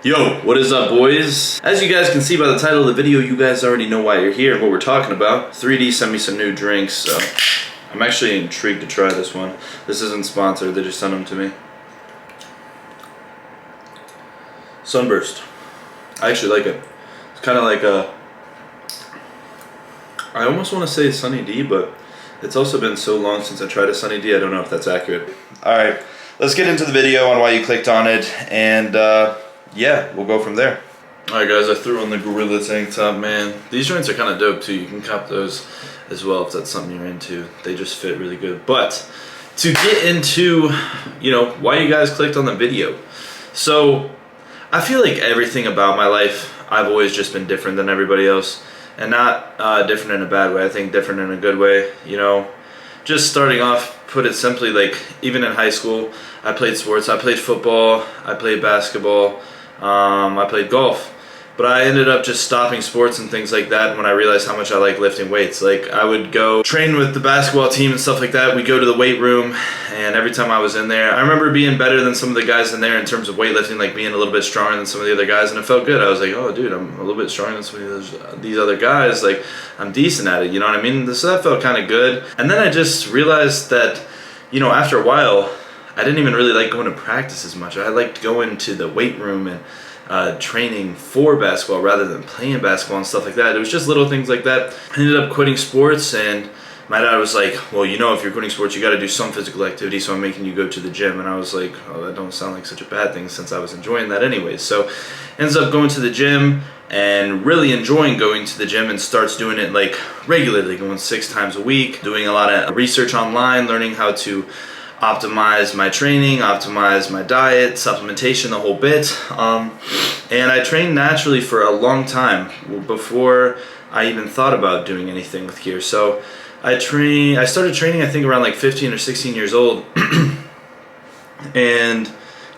Yo, what is up, boys? As you guys can see by the title of the video, you guys already know why you're here and what we're talking about. 3D sent me some new drinks, so I'm actually intrigued to try this one. This isn't sponsored, they just sent them to me. Sunburst. I actually like it. It's kind of like a... I almost want to say Sunny D, but it's also been so long since I tried a Sunny D, I don't know if that's accurate. Alright, let's get into the video on why you clicked on it, and yeah, we'll go from there. Alright guys, I threw on the Gorilla tank top, man. These joints are kind of dope too. You can cop those as well if that's something you're into. They just fit really good. But to get into, you know, why you guys clicked on the video. So, I feel like everything about my life, I've always just been different than everybody else. And not different in a bad way, I think different in a good way, you know. Just starting off, put it simply, like, even in high school, I played sports. I played football, I played basketball, I played golf. But I ended up just stopping sports and things like that when I realized how much I like lifting weights. Like, I would go train with the basketball team and stuff like that. We'd go to the weight room, and every time I was in there, I remember being better than some of the guys in there in terms of weightlifting, like being a little bit stronger than some of the other guys, and it felt good. I was like, oh, dude, I'm a little bit stronger than some of these other guys. Like, I'm decent at it, you know what I mean? So that felt kind of good. And then I just realized that, you know, after a while, I didn't even really like going to practice as much. I liked going to the weight room and training for basketball rather than playing basketball and stuff like that. It was just little things like that. I ended up quitting sports, and my dad was like, well, you know, if you're quitting sports, you got to do some physical activity, so I'm making you go to the gym. And I was like, oh, that don't sound like such a bad thing since I was enjoying that anyways. So ends up going to the gym and really enjoying going to the gym, and starts doing it like regularly, going 6 times a week, doing a lot of research online, learning how to optimize my training, optimize my diet, supplementation, the whole bit. And I trained naturally for a long time before I even thought about doing anything with gear. So I started training I think around like 15 or 16 years old and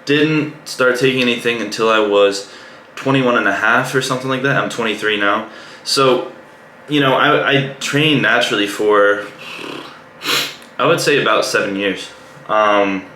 didn't start taking anything until I was 21 and a half or something like that. I'm 23 now. So, you know, I trained naturally for, I would say, about 7 years.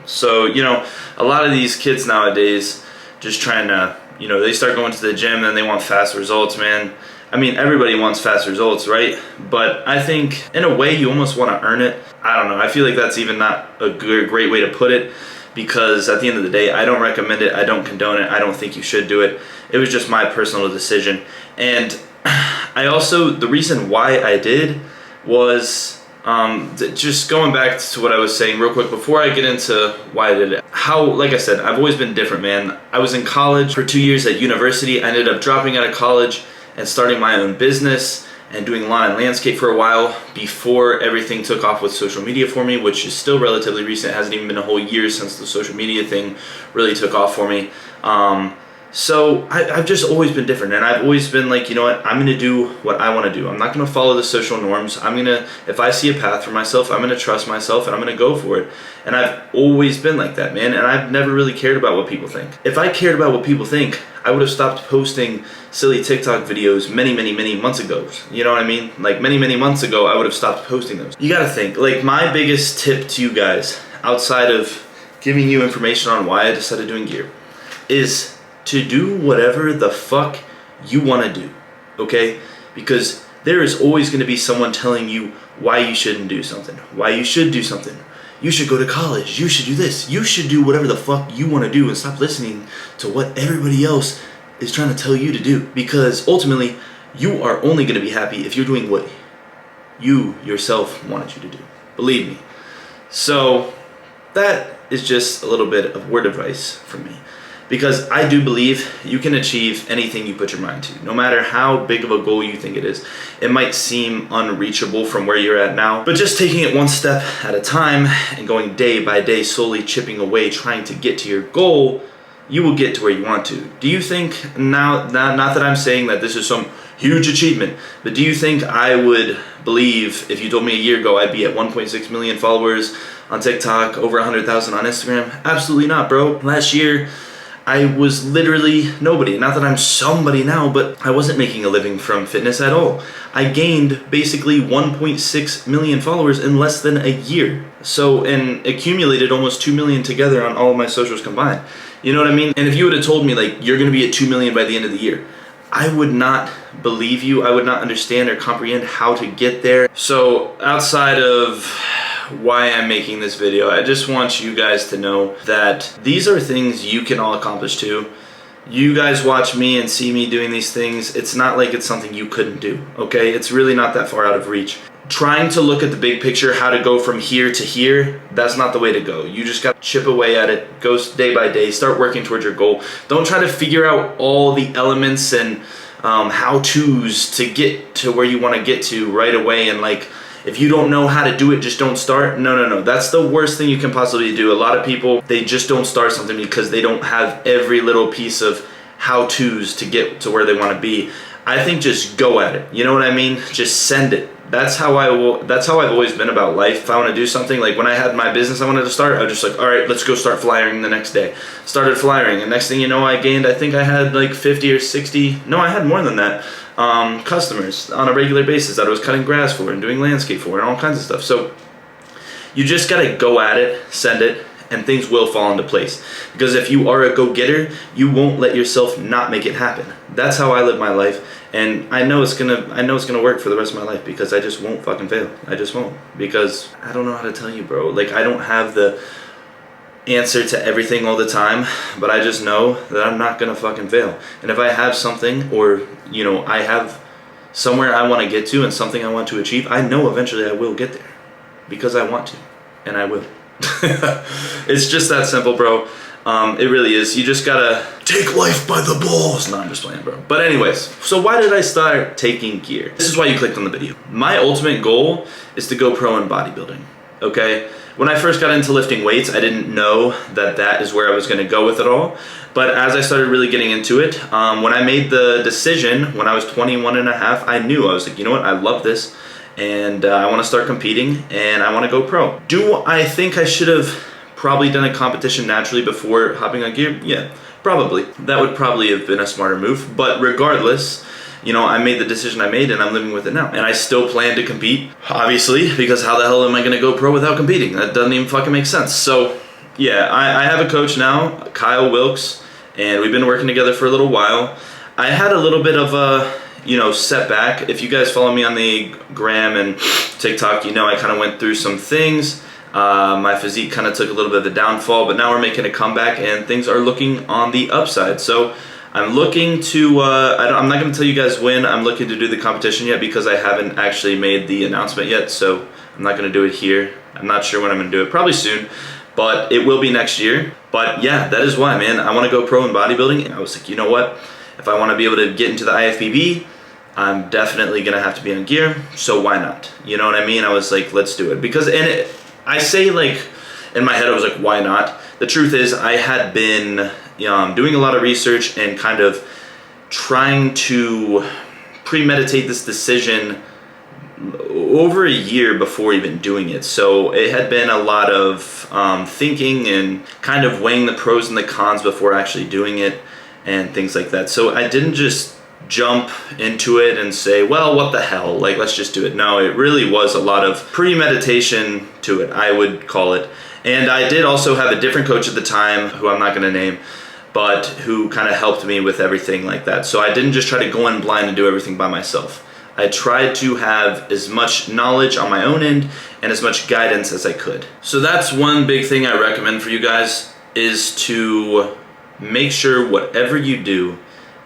So, you know, a lot of these kids nowadays just trying to, you know, they start going to the gym and they want fast results, man. I mean, everybody wants fast results, right? But I think in a way you almost want to earn it. I don't know. I feel like that's even not a great way to put it, because at the end of the day, I don't recommend it. I don't condone it. I don't think you should do it. It was just my personal decision. And I also, the reason why I did was, just going back to what I was saying real quick before I get into why I did it. How, like I said, I've always been different, man. I was in college for 2 years at university. I ended up dropping out of college and starting my own business and doing lawn and landscape for a while before everything took off with social media for me, which is still relatively recent. It hasn't even been a whole year since the social media thing really took off for me. So I've just always been different, and I've always been like, you know what, I'm going to do what I want to do. I'm not going to follow the social norms. I'm going to, if I see a path for myself, I'm going to trust myself and I'm going to go for it. And I've always been like that, man, and I've never really cared about what people think. If I cared about what people think, I would have stopped posting silly TikTok videos many months ago. You know what I mean? Like many months ago, I would have stopped posting those. You got to think, like, my biggest tip to you guys, outside of giving you information on why I decided doing gear, is to do whatever the fuck you want to do, okay? Because there is always going to be someone telling you why you shouldn't do something, why you should do something. You should go to college, you should do this, you should do whatever the fuck you want to do, and stop listening to what everybody else is trying to tell you to do. Because ultimately, you are only going to be happy if you're doing what you yourself wanted you to do. Believe me. So that is just a little bit of word advice from me. Because I do believe you can achieve anything you put your mind to, no matter how big of a goal you think it is. It might seem unreachable from where you're at now, but just taking it one step at a time and going day by day, slowly chipping away, trying to get to your goal, you will get to where you want to. Do you think, not that I'm saying that this is some huge achievement, but do you think I would believe if you told me a year ago I'd be at 1.6 million followers on TikTok, over 100,000 on Instagram? Absolutely not, bro. Last year, I was literally nobody. Not that I'm somebody now, but I wasn't making a living from fitness at all. I gained basically 1.6 million followers in less than a year. So, and accumulated almost 2 million together on all of my socials combined. You know what I mean? And if you would have told me like you're gonna be at 2 million by the end of the year, I would not believe you. I would not understand or comprehend how to get there. So outside of why I'm making this video, I just want you guys to know that these are things you can all accomplish too. You guys watch me and see me doing these things. It's not like it's something you couldn't do, okay? It's really not that far out of reach. Trying to look at the big picture, how to go from here to here, that's not the way to go. You just got to chip away at it, go day by day, start working towards your goal. Don't try to figure out all the elements and how-tos to get to where you want to get to right away. And like, if you don't know how to do it, just don't start. No. That's the worst thing you can possibly do. A lot of people, they just don't start something because they don't have every little piece of how-tos to get to where they want to be. I think just go at it. You know what I mean? Just send it. That's how I've always been about life. If I want to do something, like when I had my business I wanted to start, I was just like, all right, let's go start flyering the next day. Started flyering, and next thing you know, I think I had like 50 or 60, no, I had more than that, customers on a regular basis that I was cutting grass for and doing landscape for and all kinds of stuff. So you just gotta go at it, send it, and things will fall into place. Because if you are a go-getter, you won't let yourself not make it happen. That's how I live my life, and I know it's gonna work for the rest of my life because I just won't fucking fail. I just won't, because I don't know how to tell you, bro. Like, I don't have the answer to everything all the time, but I just know that I'm not gonna fucking fail. And if I have something, or you know, I have somewhere I want to get to and something I want to achieve, I know eventually I will get there because I want to, and I will. It's just that simple, bro. It really is. You just gotta take life by the balls. No, I'm just playing, bro. But anyways, so why did I start taking gear? This is why you clicked on the video. My ultimate goal is to go pro in bodybuilding, okay? When I first got into lifting weights, I didn't know that that is where I was gonna go with it all. But as I started really getting into it, when I made the decision, when I was 21 and a half, I knew, I was like, you know what, I love this. And I want to start competing, and I want to go pro. Do I think I should have probably done a competition naturally before hopping on gear? Yeah, probably. That would probably have been a smarter move. But regardless, you know, I made the decision I made, and I'm living with it now. And I still plan to compete, obviously, because how the hell am I going to go pro without competing? That doesn't even fucking make sense. So, yeah, I have a coach now, Kyle Wilkes, and we've been working together for a little while. I had a little bit of a setback. If you guys follow me on the gram and TikTok, you know I kind of went through some things. My physique kind of took a little bit of a downfall, but now we're making a comeback and things are looking on the upside. So I'm looking to, I'm not going to tell you guys when I'm looking to do the competition yet because I haven't actually made the announcement yet, so I'm not going to do it here. I'm not sure when I'm going to do it, probably soon, but it will be next year. But yeah, that is why, man. I want to go pro in bodybuilding, and I was like, you know what? If I want to be able to get into the IFBB, I'm definitely going to have to be on gear, so why not? You know what I mean? I was like, let's do it. Because, I say, like, in my head, I was like, why not? The truth is, I had been doing a lot of research and kind of trying to premeditate this decision over a year before even doing it. So it had been a lot of thinking and kind of weighing the pros and the cons before actually doing it and things like that. So I didn't just jump into it and say, well, what the hell, like, let's just do it. No, it really was a lot of premeditation to it, I would call it. And I did also have a different coach at the time, who I'm not going to name, but who kind of helped me with everything like that. So I didn't just try to go in blind and do everything by myself. I tried to have as much knowledge on my own end and as much guidance as I could. So that's one big thing I recommend for you guys, is to make sure whatever you do,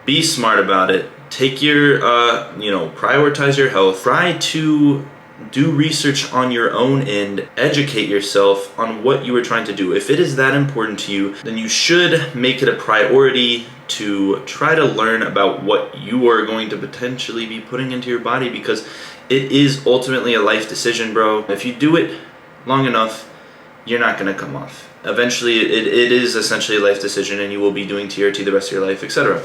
be smart about it. Take your, prioritize your health. Try to do research on your own end. Educate yourself on what you are trying to do. If it is that important to you, then you should make it a priority to try to learn about what you are going to potentially be putting into your body, because it is ultimately a life decision, bro. If you do it long enough, you're not going to come off. Eventually, it is essentially a life decision, and you will be doing TRT the rest of your life, etc.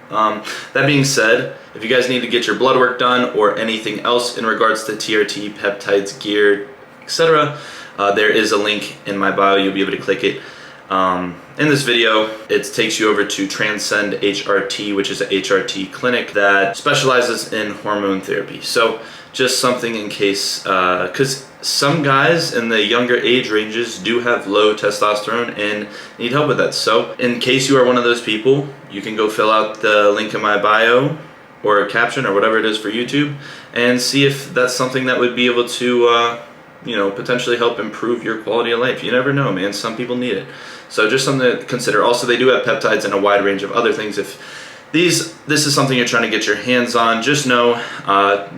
That being said, if you guys need to get your blood work done or anything else in regards to TRT, peptides, gear, etc., there is a link in my bio. You'll be able to click it. In this video, it takes you over to Transcend HRT, which is a HRT clinic that specializes in hormone therapy. So just something in case, because some guys in the younger age ranges do have low testosterone and need help with that. So in case you are one of those people, you can go fill out the link in my bio or a caption or whatever it is for YouTube and see if that's something that would be able to potentially help improve your quality of life. You never know, man. Some people need it. So just something to consider. Also, they do have peptides and a wide range of other things. If this is something you're trying to get your hands on, just know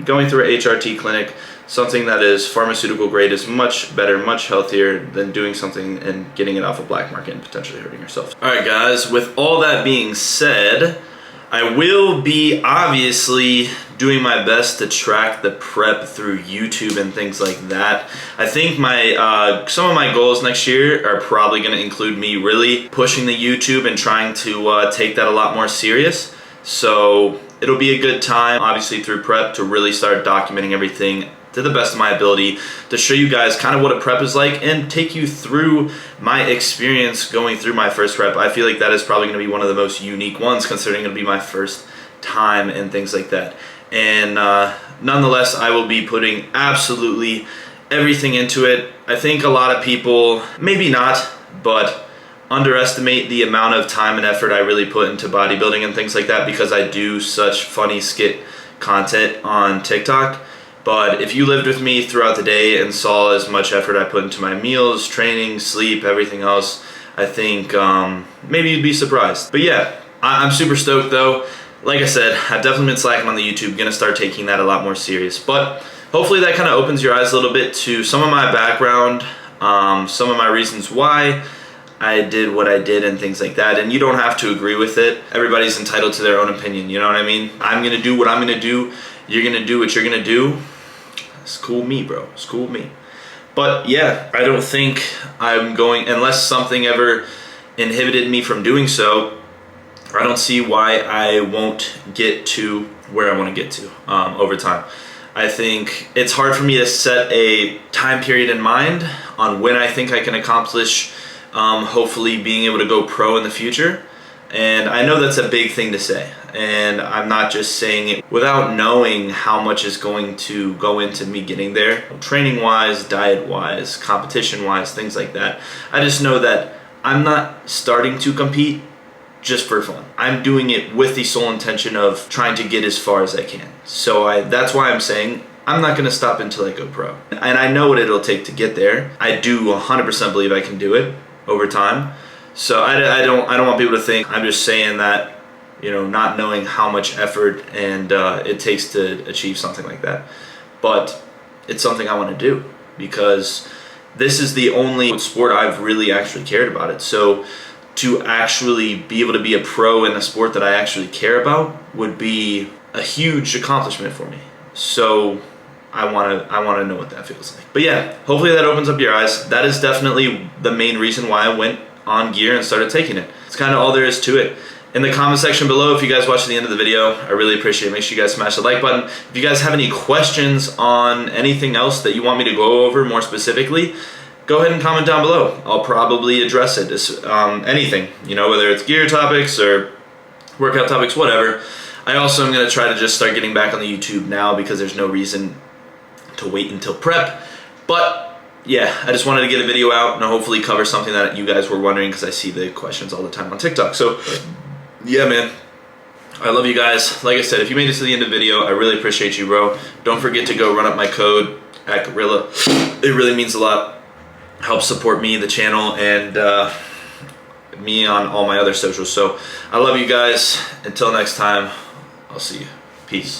going through a HRT clinic, something that is pharmaceutical grade, is much better, much healthier than doing something and getting it off a black market and potentially hurting yourself. All right, guys, with all that being said, I will be obviously doing my best to track the prep through YouTube and things like that. I think some of my goals next year are probably going to include me really pushing the YouTube and trying to take that a lot more serious. So it'll be a good time, obviously through prep, to really start documenting everything to the best of my ability, to show you guys kind of what a prep is like and take you through my experience going through my first prep. I feel like that is probably going to be one of the most unique ones, considering it'll be my first time and things like that. And nonetheless, I will be putting absolutely everything into it. I think a lot of people, maybe not, but underestimate the amount of time and effort I really put into bodybuilding and things like that, because I do such funny skit content on TikTok. But if you lived with me throughout the day and saw as much effort I put into my meals, training, sleep, everything else, I think maybe you'd be surprised. But yeah, I'm super stoked though. Like I said, I've definitely been slacking on the YouTube, gonna start taking that a lot more serious. But hopefully that kind of opens your eyes a little bit to some of my background, some of my reasons why I did what I did and things like that. And you don't have to agree with it. Everybody's entitled to their own opinion, you know what I mean? I'm gonna do what I'm gonna do. You're gonna do what you're gonna do. It's cool with me, bro. It's cool with me. But yeah, I don't think I'm going, unless something ever inhibited me from doing so, I don't see why I won't get to where I want to get to over time. I think it's hard for me to set a time period in mind on when I think I can accomplish hopefully being able to go pro in the future. And I know that's a big thing to say, and I'm not just saying it without knowing how much is going to go into me getting there, training wise, diet wise, competition wise, things like that. I just know that I'm not starting to compete just for fun. I'm doing it with the sole intention of trying to get as far as I can. So that's why I'm saying I'm not gonna stop until I go pro. And I know what it'll take to get there. I do 100% believe I can do it over time. So I don't want people to think I'm just saying that, not knowing how much effort and it takes to achieve something like that. But it's something I want to do, because this is the only sport I've really actually cared about it. So to actually be able to be a pro in a sport that I actually care about would be a huge accomplishment for me. So I want to know what that feels like. But yeah, hopefully that opens up your eyes. That is definitely the main reason why I went on gear and started taking it. It's kind of all there is to it. In the comment section below, if you guys watch to the end of the video, I really appreciate it. Make sure you guys smash the like button. If you guys have any questions on anything else that you want me to go over more specifically, go ahead and comment down below. I'll probably address it. Anything, whether it's gear topics or workout topics, whatever. I also am going to try to just start getting back on the YouTube now, because there's no reason to wait until prep. But yeah, I just wanted to get a video out and hopefully cover something that you guys were wondering, because I see the questions all the time on TikTok. So yeah, man, I love you guys. Like I said, if you made it to the end of the video, I really appreciate you, bro. Don't forget to go run up my code at Gorilla. It really means a lot. Helps support me, the channel, and me on all my other socials. So I love you guys. Until next time, I'll see you. Peace.